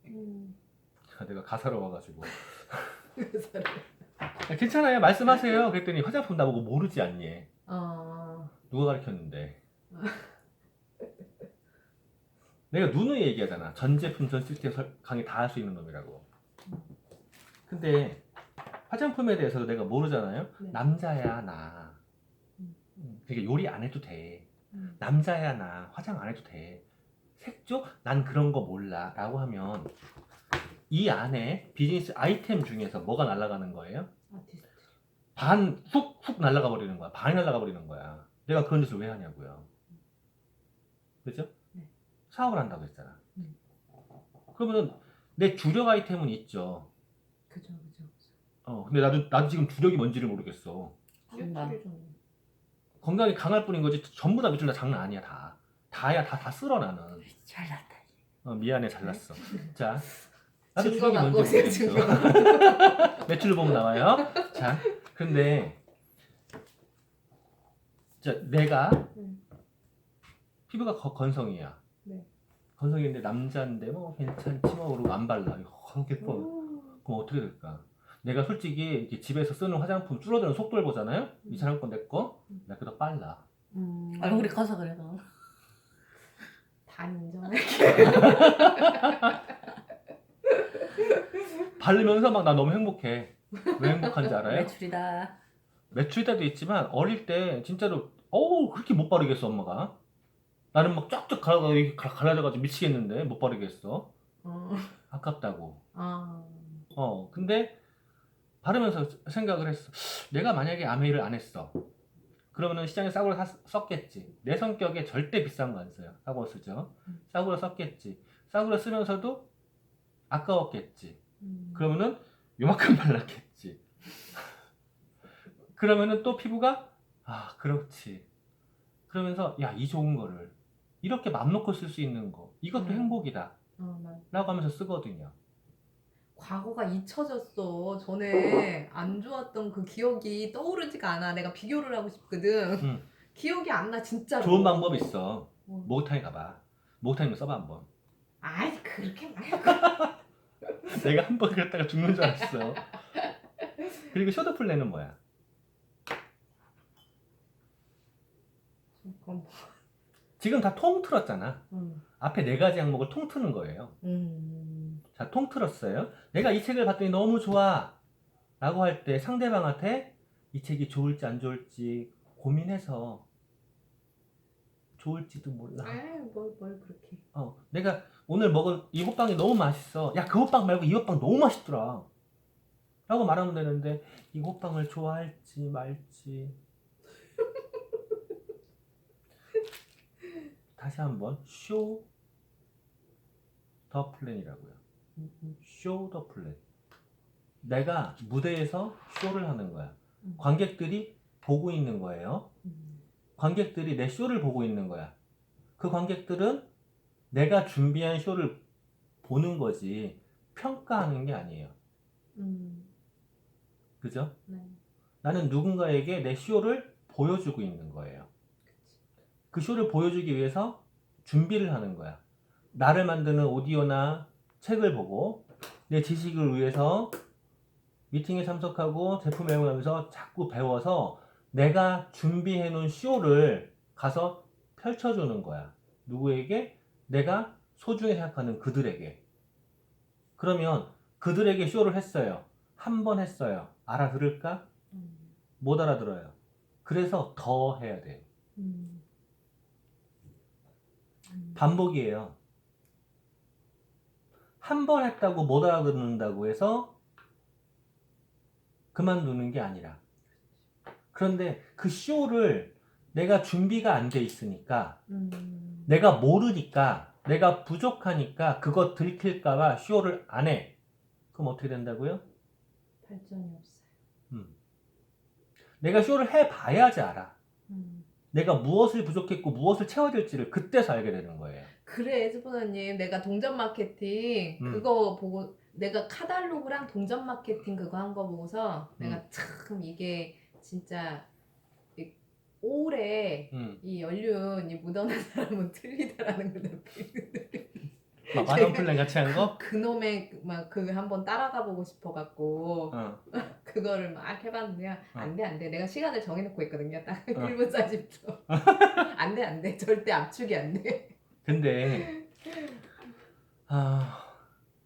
내가 가사로워가지고 괜찮아요, 말씀하세요. 그랬더니 화장품 나보고 모르지 않니? 누가 가르쳤는데? 내가 누누이 얘기하잖아. 전 제품 전 시스템 강의 다 할 수 있는 놈이라고. 근데 화장품에 대해서도 내가 모르잖아요. 네. 남자야 나. 그러니까 요리 안 해도 돼. 남자야 나 화장 안 해도 돼. 색조? 난 그런 거 몰라 라고 하면 이 안에 비즈니스 아이템 중에서 뭐가 날아가는 거예요? 아티스트. 반 훅훅 날아가 버리는 거야. 반이 날아가 버리는 거야. 내가 그런 짓을 왜 하냐고요. 그죠? 네. 사업을 한다고 했잖아. 그러면은 내 주력 아이템은 있죠. 그죠. 근데 나도 지금 주력이 뭔지를 모르겠어. 건강. 건강이 강할 뿐인 거지. 전부 다 매출 나 장난 아니야 다. 다야 다 쓸어 나는. 잘났다. 미안해 잘났어. 자, 나도 증거 주력이 갖고 뭔지 오세요. 모르겠어. 매출을 보면 나와요. 자, 근데 자 내가 피부가 건성이야. 네. 건성인데 남자인데 뭐 괜찮지 뭐 그러고 안 발라. 예뻐. 그럼 어떻게 될까? 내가 솔직히 이렇게 집에서 쓰는 화장품 줄어드는 속도를 보잖아요. 이 사람 건 내 거, 내가 더 빨라. 얼굴이 커서 그래 너. 다 인정해. 바르면서 막 나 너무 행복해. 왜 행복한지 알아요? 매출이다. 매출이다도 있지만 어릴 때 진짜로 그렇게 못 바르겠어 엄마가. 나는 막 쫙쫙 갈라져가지고 미치겠는데 못 바르겠어. 아깝다고. 근데 바르면서 생각을 했어. 내가 만약에 아메이를 안 했어. 그러면은 시장에 싸구려 썼겠지. 내 성격에 절대 비싼 거 안 써요. 싸구려 쓰죠. 싸구려 썼겠지. 싸구려 쓰면서도 아까웠겠지. 그러면은 요만큼 발랐겠지. 그러면은 또 피부가 그렇지. 그러면서 야, 이 좋은 거를 이렇게 맘 놓고 쓸 수 있는 거 이것도 행복이다 라고 하면서 쓰거든요. 과거가 잊혀졌어. 전에 안 좋았던 그 기억이 떠오르지가 않아. 내가 비교를 하고 싶거든. 기억이 안 나 진짜로. 좋은 방법이 있어. 목욕탕에 가봐. 목욕탕이면 써봐 한번. 아이 그렇게 말고. 내가 한 번 그랬다가 죽는 줄 알았어. 그리고 셔도플레는 뭐야? 지금 다 통틀었잖아. 앞에 4가지 항목을 통트는 거예요. 자, 통틀었어요. 내가 이 책을 봤더니 너무 좋아 라고 할 때 상대방한테 이 책이 좋을지 안 좋을지 고민해서 좋을지도 몰라. 뭘 그렇게. 내가 오늘 먹은 이 호빵이 너무 맛있어. 야, 그 호빵 말고 이 호빵 너무 맛있더라 라고 말하면 되는데 이 호빵을 좋아할지 말지. 다시 한번 쇼 더 플랜이라고요. 쇼 더 플랜. 내가 무대에서 쇼를 하는 거야. 관객들이 보고 있는 거예요. 관객들이 내 쇼를 보고 있는 거야. 그 관객들은 내가 준비한 쇼를 보는 거지 평가하는 게 아니에요. 그죠? 네. 나는 누군가에게 내 쇼를 보여주고 있는 거예요. 그 쇼를 보여주기 위해서 준비를 하는 거야. 나를 만드는 오디오나 책을 보고 내 지식을 위해서 미팅에 참석하고 제품 애용하면서 자꾸 배워서 내가 준비해 놓은 쇼를 가서 펼쳐주는 거야. 누구에게? 내가 소중히 생각하는 그들에게. 그러면 그들에게 쇼를 했어요. 한 번 했어요. 알아들을까? 못 알아들어요. 그래서 더 해야 돼요. 반복이에요. 한 번 했다고 못 알아듣는다고 해서 그만두는 게 아니라. 그런데 그 쇼를 내가 준비가 안 돼 있으니까 내가 모르니까 내가 부족하니까 그거 들킬까봐 쇼를 안 해. 그럼 어떻게 된다고요? 발전이 없어요. 내가 쇼를 해봐야지 알아. 내가 무엇을 부족했고 무엇을 채워야 될지를 그때서 알게 되는 거예요. 그래 에스보다님 내가 동전 마케팅 그거 보고 내가 카달로그랑 동전 마케팅 그거 한 거 보고서 내가 참 이게 진짜 오래 이 연륜이 묻어난 사람은 틀리다라는 걸 느끼는데 막 만원 플랜 같이 한 거? 그놈의 막 그 한번 따라가 보고 싶어 갖고 그거를 막 해봤는데 안돼 내가 시간을 정해놓고 있거든요. 딱 1분 40초 안돼 절대 압축이 안돼. 근데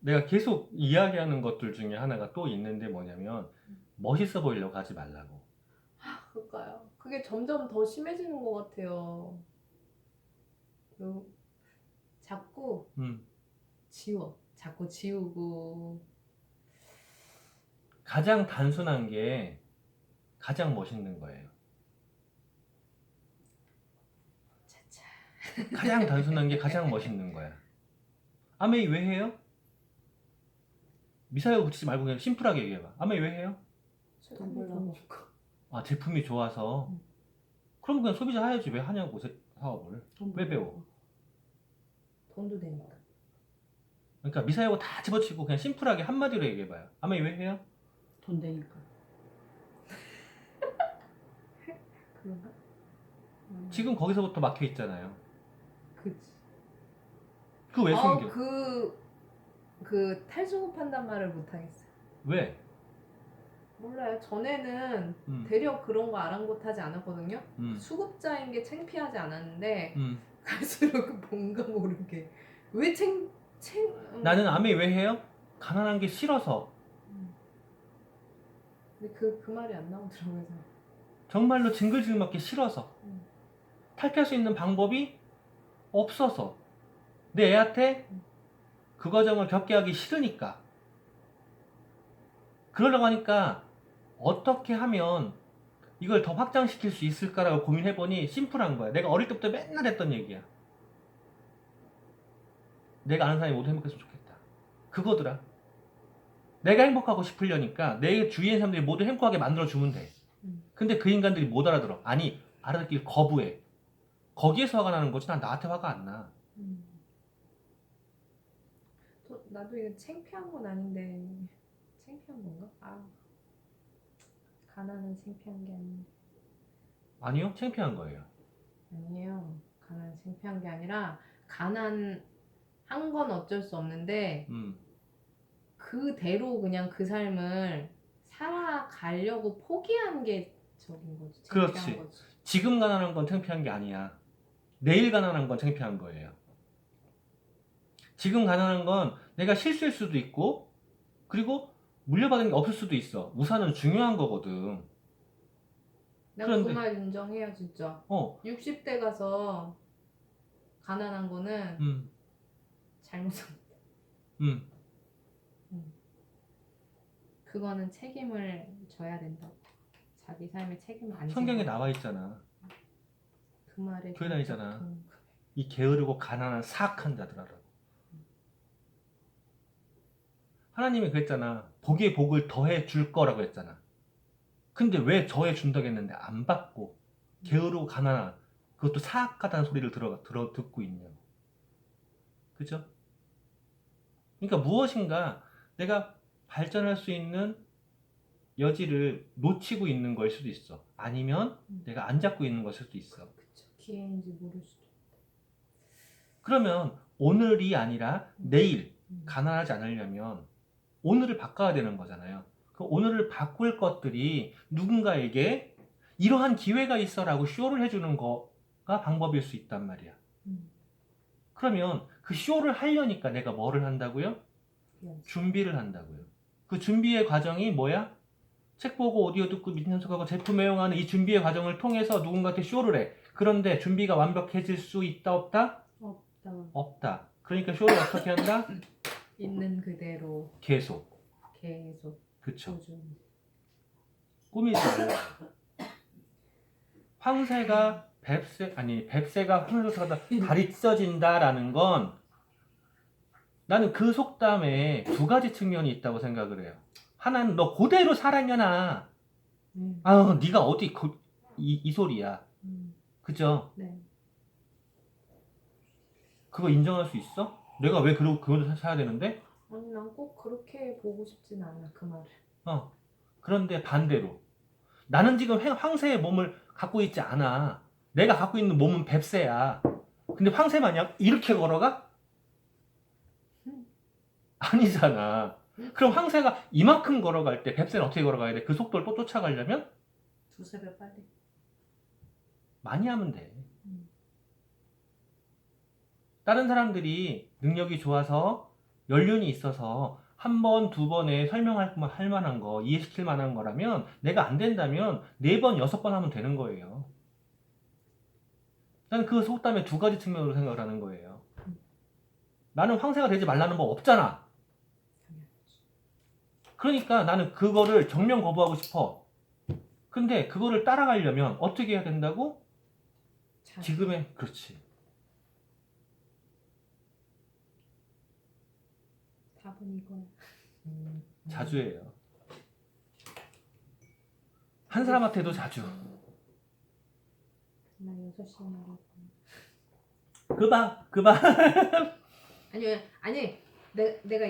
내가 계속 이야기하는 것들 중에 하나가 또 있는데 뭐냐면 멋있어 보이려고 하지 말라고. 그럴까요? 그게 점점 더 심해지는 것 같아요. 자꾸 음. 자꾸 지우고. 가장 단순한 게 가장 멋있는 거예요. 차차. 가장 단순한 게 가장 멋있는 거야. 아메이 왜 해요? 미사일 붙이지 말고 그냥 심플하게 얘기해봐. 아메이 왜 해요? 돈 벌려고. 제품이 좋아서. 그럼 그냥 소비자 해야지. 왜 하냐고 사업을. 왜 배워? 돈도 되니까. 그러니까 미사일고 다 집어치고 그냥 심플하게 한마디로 얘기해봐요. 아메이 왜 해요? 돈 되니까. 그런가? 지금 거기서부터 막혀 있잖아요. 그치. 그거 왜 숨겨? 그 탈수급한단 말을 못 하겠어요. 왜? 몰라요. 전에는 음. 대려 그런 거 아랑곳하지 않았거든요. 음. 수급자인 게 창피하지 않았는데 음. 갈수록 뭔가 모르게 왜 나는 아메이 왜 해요? 가난한 게 싫어서. 근데 그 말이 안 나오더라고요. 정말로 징글징글맞기 싫어서. 탈피할 수 있는 방법이 없어서. 내 애한테 그 과정을 겪게 하기 싫으니까. 그러려고 하니까 어떻게 하면 이걸 더 확장시킬 수 있을까라고 고민해보니 심플한 거야. 내가 어릴 때부터 맨날 했던 얘기야. 내가 아는 사람이 모두 행복했으면 좋겠다. 그거더라. 내가 행복하고 싶으려니까 내 주위의 사람들이 모두 행복하게 만들어주면 돼. 근데 그 인간들이 못 알아들어. 아니, 알아듣길 거부해. 거기에서 화가 나는 거지. 난 나한테 화가 안 나. 나도 이거 창피한 건 아닌데 창피한 건가? 가난은 창피한 게 아닌데. 아니요, 창피한 거예요. 아니에요. 가난 창피한 게 아니라 가난한 건 어쩔 수 없는데 그대로 그냥 그 삶을 살아가려고 포기한 게 적인 거지. 창피한 그렇지. 거지. 지금 가난한 건 창피한 게 아니야. 내일 가난한 건 창피한 거예요. 지금 가난한 건 내가 실수일 수도 있고, 그리고 물려받은 게 없을 수도 있어. 우선은 중요한 거거든. 내가 그 말 인정해요, 진짜. 60대 가서 가난한 거는 잘못한 거야. 그거는 책임을 져야 된다고. 자기 삶에 책임을 안 져. 성경에 나와 있잖아. 그 말에 교회 다니잖아. 이 게으르고 가난한 사악한 자들아라고. 하나님이 그랬잖아. 복에 복을 더해 줄 거라고 했잖아. 근데 왜 더해 준다고 했는데 안 받고 게으르고 가난한, 그것도 사악하다는 소리를 듣고 있냐고. 그죠? 그러니까 무엇인가 내가 발전할 수 있는 여지를 놓치고 있는 걸 수도 있어. 아니면 내가 안 잡고 있는 것일 수도 있어. 그쵸. 기회인지 모를 수도 있다. 그러면 오늘이 아니라 내일 가난하지 않으려면 오늘을 바꿔야 되는 거잖아요. 그 오늘을 바꿀 것들이 누군가에게 이러한 기회가 있어라고 쇼를 해주는 거가 방법일 수 있단 말이야. 그러면 그 쇼를 하려니까 내가 뭐를 한다고요? 준비를 한다고요. 그 준비의 과정이 뭐야? 책 보고 오디오 듣고 미팅 연습하고 제품 애용하는 이 준비의 과정을 통해서 누군가한테 쇼를 해. 그런데 준비가 완벽해질 수 있다 없다? 없다. 그러니까 쇼를 어떻게 한다? 있는 그대로 계속. 그쵸. 꾸준히. 꾸미지 말라. 황새가 뱁새가 황새로 타다 다리 찢어진다라는 건 나는 그 속담에 두 가지 측면이 있다고 생각을 해요. 하나는 너 그대로 살았냐나. 네가 어디 이 소리야. 그죠? 네. 그거 인정할 수 있어? 내가 왜 그걸 사야 되는데? 아니 난 꼭 그렇게 보고 싶진 않아 그 말을. 그런데 반대로 나는 지금 황새의 몸을 갖고 있지 않아. 내가 갖고 있는 몸은 뱁새야. 근데 황새 마냥 이렇게 걸어가? 아니잖아. 그럼 황새가 이만큼 걸어갈 때 뱁새는 어떻게 걸어가야 돼? 그 속도를 또 쫓아가려면? 두세 배 빨리. 많이 하면 돼. 다른 사람들이 능력이 좋아서 연륜이 있어서 한 번, 두 번에 설명할 할 만한 거, 이해시킬 만한 거라면 내가 안 된다면 4번, 6번 하면 되는 거예요. 난 그 속담의 2가지 측면으로 생각을 하는 거예요. 나는 황새가 되지 말라는 법 없잖아. 그러니까 나는 그거를 정면 거부하고 싶어. 근데 그거를 따라가려면 어떻게 해야 된다고? 지금의 그렇지. 답은 이거야. 자주 해요. 한 사람한테도 자주. 나 6시에 나갈 거야. 그봐. 아니 내가